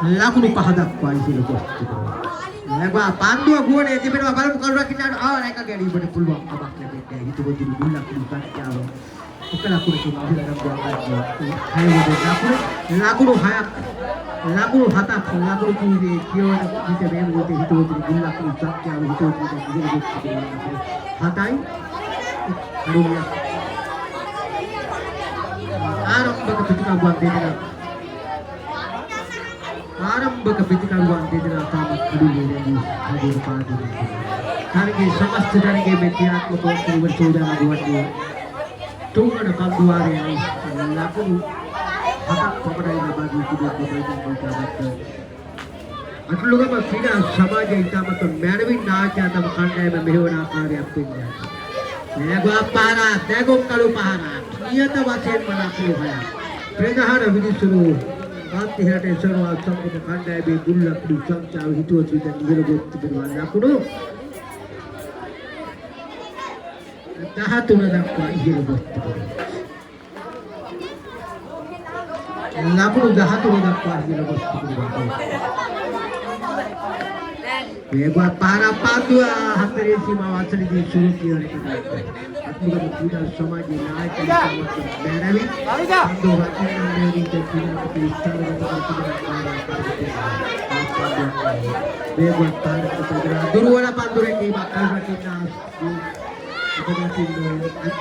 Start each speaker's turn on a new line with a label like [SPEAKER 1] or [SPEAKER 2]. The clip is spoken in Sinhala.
[SPEAKER 1] ලකුණු 5 දක්වා ඉහළ ගොස් තිබෙනවා. ලැබා පන්දුව ගුවනේ තිබෙනවා බලමු කවුරුක් ඉන්නවද? එක ගැනීමට පුළුවන් කමක් ලැබෙන්නේ. හිතවතුනි මුල්ලක් සංඛ්‍යාව එක ලකුණකින් ඉහළ නම්බුවක් ගන්නවා. 6 වෙනි ලකුණු 6ක් ලකුණු 7ක් ලකුණු කීවේ කියවන විට මේ මොහොතේ හිතවතුනි මුල්ලක් සංඛ්‍යාව හිතවතුනි ඉහළ ගොස් තිබෙනවා. 7යි අනුමිය ආරම්භක ප්‍රතිකාරයක් දෙනවා. ආරම්භක ප්‍රතිකාරයක් දෙනවා තාමත් අඩුවෙන්නේ හදිර පාදුනේ. තරගේ සමස්ත තරගේ මෙත්‍යාත්මක වූ චෝදනා ගුවන්නේ තුන්වන පන්දුවාරයේ ලකුණු 7ක් පමණයි ලබා දී තිබෙන්නේ. අතුලුගම ක්‍රීඩා සමාජයේ ඉතාමත් මැනවින් නායකයා තම කණ්ඩායම මෙහෙවන ආකාරයක් වෙන්නේ. මේගොල්ලෝ පාරා දෙගොක් කළු පාරා නියත වශයෙන්ම ලකුණු 6ක් ප්‍රධාන විනිසුරු ආත්‍යහට සරවා සම්පූර්ණ කණ්ඩායමේ ගුල්ලක්ඩු සංඛ්‍යාව හිතුවත් විතර ඉහළ ගොස් තිබෙනවා. ලකුණු 13 දක්වා ඉහළ ගොස් තිබෙනවා. ලකුණු 13 දක්වා ඉහළ ගොස් තිබෙනවා. මේගොල්ලෝ පාරා පාදුව හතරේ සීමාව අතරදී සුරු කියන එක. අත්මුගම ක්‍රීඩා සමාජයේ නායකයා තමයි බැරවි. අන්දෝ වචනන්නේ දෙකිනා පිළිස්තරකට මේගොල්ලෝ පාරා දුරවන පන්දුරේ කීමක් කරලා තියනවා.